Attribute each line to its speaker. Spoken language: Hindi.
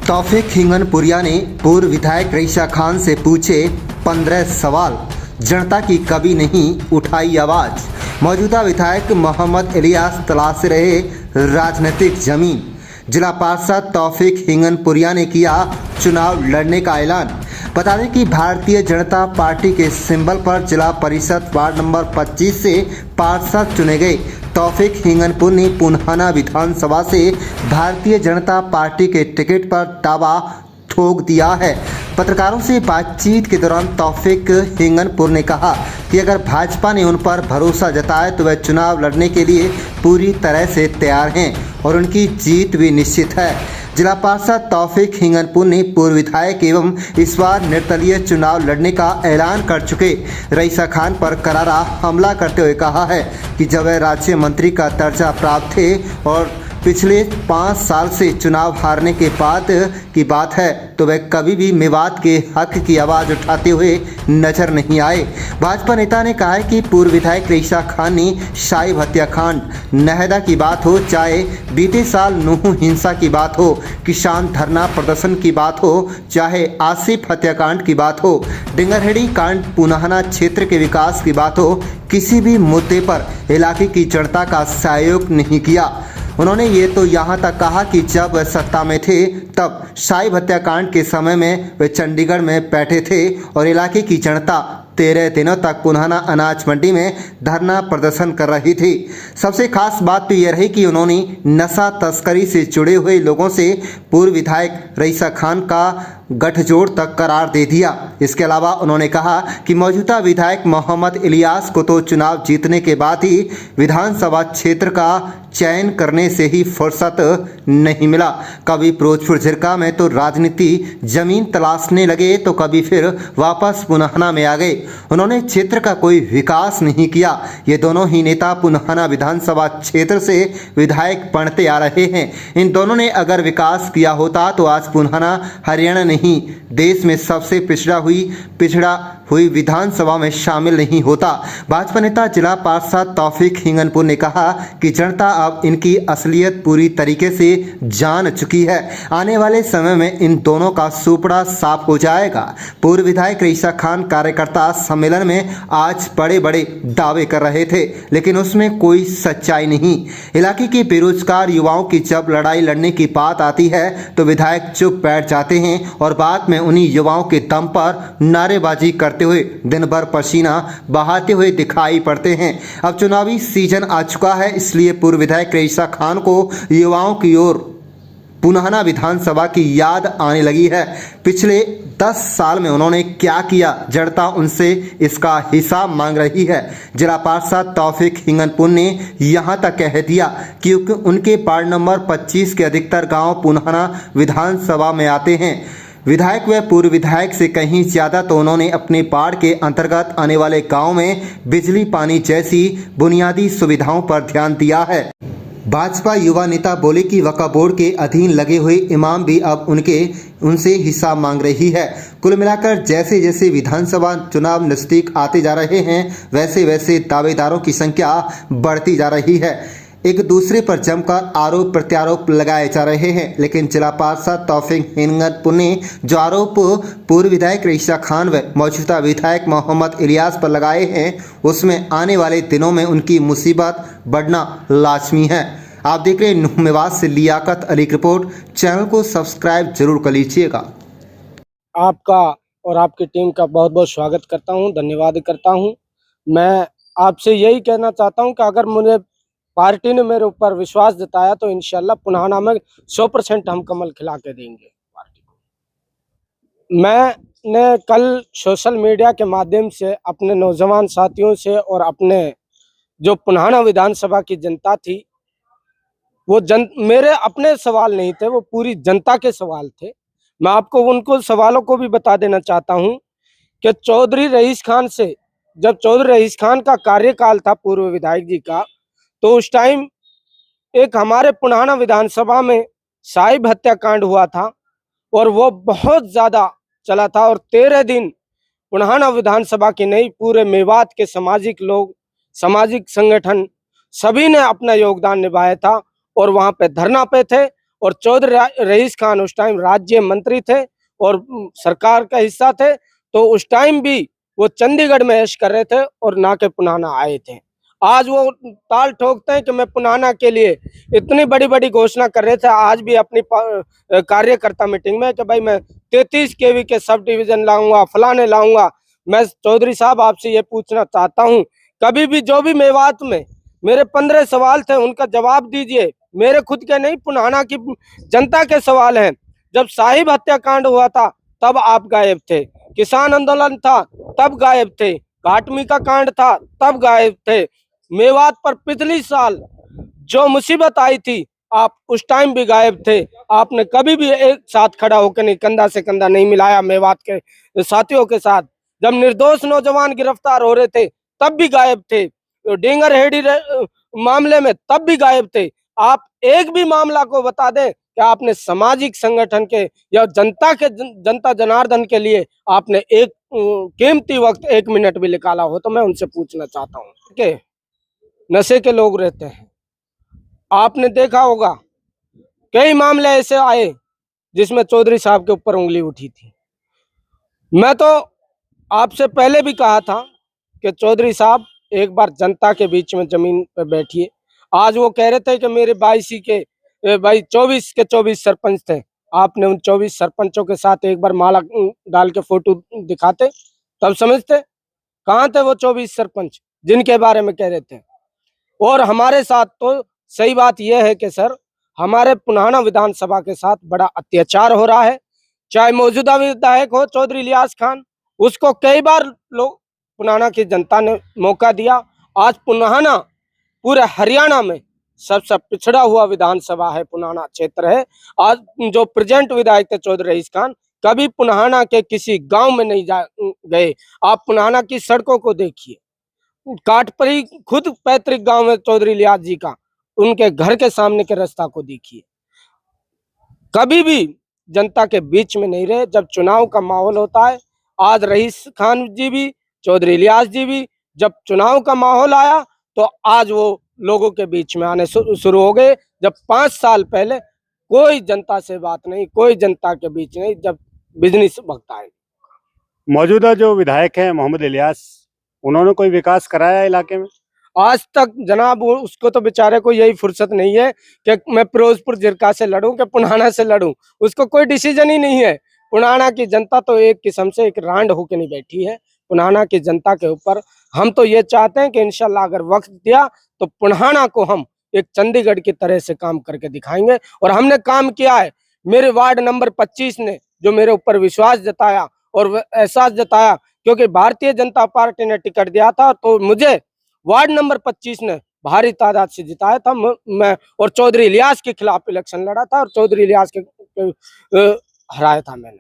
Speaker 1: तौफीक हिंगनपुरिया ने पूर्व विधायक रईसा खान से पूछे 15 सवाल, जनता की कभी नहीं उठाई आवाज। मौजूदा विधायक मोहम्मद इलियास तलाश रहे राजनीतिक जमीन। जिला पार्षद तौफीक हिंगनपुरिया ने किया चुनाव लड़ने का ऐलान। बता दें कि भारतीय जनता पार्टी के सिंबल पर जिला परिषद वार्ड नंबर 25 से पार्षद चुने गए तौफीक हिंगनपुर ने पुनहाना विधानसभा से भारतीय जनता पार्टी के टिकट पर दावा ठोक दिया है। पत्रकारों से बातचीत के दौरान तौफीक हिंगनपुर ने कहा कि अगर भाजपा ने उन पर भरोसा जताया तो वह चुनाव लड़ने के लिए पूरी तरह से तैयार हैं और उनकी जीत भी निश्चित है। जिला पार्षद तौफीक हिंगनपुर ने पूर्व विधायक एवं इस बार निर्दलीय चुनाव लड़ने का ऐलान कर चुके रईसा खान पर करारा हमला करते हुए कहा है कि जब वह राज्य मंत्री का दर्जा प्राप्त थे और पिछले 5 साल से चुनाव हारने के बाद की बात है तो वह कभी भी मेवात के हक की आवाज़ उठाते हुए नजर नहीं आए। भाजपा नेता ने कहा है कि पूर्व विधायक रईसा खान ने शाइब हत्याकांड, नहदा की बात हो, चाहे बीते साल नूह हिंसा की बात हो, किसान धरना प्रदर्शन की बात हो, चाहे आसिफ हत्याकांड की बात हो, डिंगरहेड़ी कांड, पुनहाना क्षेत्र के विकास की बात हो, किसी भी मुद्दे पर इलाके की जनता का सहयोग नहीं किया। उन्होंने ये तो यहाँ तक कहा कि जब वह सत्ता में थे तब शाइब हत्याकांड के समय में वे चंडीगढ़ में बैठे थे और इलाके की जनता 13 दिनों तक पुनहाना अनाज मंडी में धरना प्रदर्शन कर रही थी। सबसे खास बात तो ये रही कि उन्होंने नशा तस्करी से जुड़े हुए लोगों से पूर्व विधायक रईसा खान का गठजोड़ तक करार दे दिया। इसके अलावा उन्होंने कहा कि मौजूदा विधायक मोहम्मद इलियास को तो चुनाव जीतने के बाद ही विधानसभा क्षेत्र का चयन करने से ही फुर्सत नहीं मिला। कभी फिरोजपुर झिरका में तो राजनीति जमीन तलाशने लगे तो कभी फिर वापस पुनहाना में आ गए। उन्होंने क्षेत्र का कोई विकास नहीं किया। ये दोनों ही नेता पुनहाना विधानसभा क्षेत्र से विधायक बनते आ रहे हैं। इन दोनों ने अगर विकास किया होता तो आज पुनहाना हरियाणा नहीं देश में सबसे पिछड़ा हुई विधानसभा में शामिल नहीं होता। भाजपा नेता जिला पार्षद तौफीक हिंगनपुर ने कहा कि जनता अब इनकी असलियत पूरी तरीके से जान चुकी है। आने वाले समय में इन दोनों का सुपड़ा साफ हो जाएगा। पूर्व विधायक रईसा खान कार्यकर्ता सम्मेलन में आज बड़े बड़े दावे कर रहे थे लेकिन उसमें कोई सच्चाई नहीं। इलाके के बेरोजगार युवाओं की जब लड़ाई लड़ने की बात आती है तो विधायक चुप बैठ जाते हैं और बाद में उन्हीं युवाओं के दम पर नारेबाजी करते हुए दिन भर पसीना बहाते हुए दिखाई पड़ते हैं। अब चुनावी सीजन आ चुका है, इसलिए पूर्व विधायक रईसा खान को युवाओं की ओर पुनहाना विधानसभा की याद आने लगी है। पिछले 10 साल में उन्होंने क्या किया, जनता उनसे इसका हिसाब मांग रही है। जिला पार्षद तौफीक हिंगनपुर ने यहां तक कह दिया कि उनके वार्ड नंबर 25 के अधिकतर गांव पुनहाना विधानसभा में आते हैं। विधायक व पूर्व विधायक से कहीं ज्यादा तो उन्होंने अपने वार्ड के अंतर्गत आने वाले गांव में बिजली पानी जैसी बुनियादी सुविधाओं पर ध्यान दिया है। भाजपा युवा नेता बोले कि वक्फ बोर्ड के अधीन लगे हुए इमाम भी अब उनसे हिसाब मांग रही है। कुल मिलाकर जैसे जैसे विधानसभा चुनाव नजदीक आते जा रहे हैं वैसे वैसे दावेदारों की संख्या बढ़ती जा रही है। एक दूसरे पर जमकर आरोप प्रत्यारोप लगाए जा रहे हैं, लेकिन जिला पार्षद तौफीक हिंगनपुर ने जो आरोप पूर्व विधायक रईसा खान व मौजूदा विधायक मोहम्मद इलियास पर लगाए हैं उसमें आने वाले दिनों में उनकी मुसीबत बढ़ना लाजमी है। आप देख रहे हैं नूह मेवात से लियाकत अली की रिपोर्ट। चैनल को सब्सक्राइब जरूर कर लीजिएगा।
Speaker 2: आपका और आपकी टीम का बहुत बहुत स्वागत करता हूं, धन्यवाद करता हूं। मैं आपसे यही कहना चाहता हूं कि अगर मुझे पार्टी ने मेरे ऊपर विश्वास जताया तो इंशाल्लाह पुनहाना में 100% हम कमल खिला के देंगे पार्टी को। मैंने कल सोशल मीडिया के माध्यम से अपने नौजवान साथियों से और अपने जो पुनहाना विधानसभा की जनता थी वो मेरे अपने सवाल नहीं थे, वो पूरी जनता के सवाल थे। मैं आपको उनको सवालों को भी बता देना चाहता हूं कि चौधरी रईस खान से जब चौधरी रईस खान का कार्यकाल था पूर्व विधायक जी का तो उस टाइम एक हमारे पुनहाना विधानसभा में शाइब हत्याकांड हुआ था और वो बहुत ज्यादा चला था और 13 दिन पुनहाना विधानसभा की नहीं पूरे मेवात के सामाजिक लोग, सामाजिक संगठन सभी ने अपना योगदान निभाया था और वहां पे धरना पे थे और चौधरी रईस खान उस टाइम राज्य मंत्री थे और सरकार का हिस्सा थे, तो उस टाइम भी वो चंडीगढ़ में ऐश कर रहे थे और ना के पुनाना आए थे। आज वो ताल ठोकते हैं कि मैं पुनाना के लिए इतनी बड़ी बड़ी घोषणा कर रहे थे, आज भी अपनी कार्यकर्ता मीटिंग में कि भाई मैं 33 केवी के सब डिवीजन लाऊंगा, फलाने लाऊंगा। मैं चौधरी साहब आपसे ये पूछना चाहता हूँ, कभी भी जो भी मेवात में मेरे 15 सवाल थे उनका जवाब दीजिए। मेरे खुद के नहीं, पुनाना की जनता के सवाल हैं। जब साहिब हत्याकांड हुआ था तब आप गायब थे, किसान आंदोलन था तब गायब थे, घाटमी का कांड था तब गायब थे, मेवात पर पिछली साल जो मुसीबत आई थी आप उस टाइम भी गायब थे। आपने कभी भी एक साथ खड़ा होकर नहीं, कंधा से कंधा नहीं मिलाया मेवात के साथियों के साथ। जब निर्दोष नौजवान गिरफ्तार हो रहे थे तब भी गायब थे, डेंगर हेडी मामले में तब भी गायब थे। आप एक भी मामला को बता दें कि आपने सामाजिक संगठन के या जनता जनार्दन के लिए आपने एक कीमती वक्त 1 मिनट भी निकाला हो, तो मैं उनसे पूछना चाहता हूँ कि नशे के लोग रहते हैं, आपने देखा होगा कई मामले ऐसे आए जिसमें चौधरी साहब के ऊपर उंगली उठी थी। मैं तो आपसे पहले भी कहा था कि चौधरी साहब एक बार जनता के बीच में जमीन पे बैठिए। आज वो कह रहे थे कि मेरे 24 के 24 सरपंच थे। आपने उन 24 सरपंचों के साथ एक बार माला डाल के फोटो दिखाते तब समझते। कहाँ थे वो 24 सरपंच जिनके बारे में कह रहे थे? और हमारे साथ तो सही बात यह है कि सर, हमारे पुनाना विधानसभा के साथ बड़ा अत्याचार हो रहा है। चाहे मौजूदा विधायक हो चौधरी इलियास खान, उसको कई बार लोग पुनाना की जनता ने मौका दिया। आज पुनाना पूरे हरियाणा में सबसे पिछड़ा हुआ विधानसभा है, पुनाना क्षेत्र है। आज जो प्रेजेंट विधायक थे चौधरी रईस खान, कभी पुनाना के किसी गांव में नहीं गए। आप पुनाना की सड़कों को देखिए, काटपरी खुद पैतृक गांव है चौधरी इलियास जी का, उनके घर के सामने के रास्ता को देखिए। कभी भी जनता के बीच में नहीं रहे। जब चुनाव का माहौल होता है, आज रईस खान जी भी चौधरी इलियास जी भी, जब चुनाव का माहौल आया तो आज वो लोगों के बीच में आने शुरू हो गए। जब 5 साल पहले कोई जनता से बात नहीं, कोई जनता के बीच नहीं, जब बिजनेस भगता है।
Speaker 3: मौजूदा जो विधायक हैं मोहम्मद इलियास, उन्होंने कोई विकास कराया इलाके में?
Speaker 2: आज तक जनाब उसको तो बेचारे को यही फुर्सत नहीं है कि मैं फिरोजपुर जिरका से लड़ूं कि पुनाना से लड़ूं। उसको कोई डिसीजन ही नहीं है। पुनाना की जनता तो एक किस्म से एक रांड होके नहीं बैठी है पुनाना की जनता के ऊपर। हम तो ये चाहते हैं कि इंशाल्लाह अगर वक्त दिया तो पुनाना को हम एक चंडीगढ़ की तरह से काम करके दिखाएंगे, और हमने काम किया है। मेरे वार्ड नंबर 25 ने जो मेरे ऊपर विश्वास जताया और एहसास जताया, क्योंकि भारतीय जनता पार्टी ने टिकट दिया था, तो मुझे वार्ड नंबर 25 ने भारी तादाद से जिताया था। मैं और चौधरी इलियास के खिलाफ इलेक्शन लड़ा था और चौधरी इलियास के हराया था मैंने।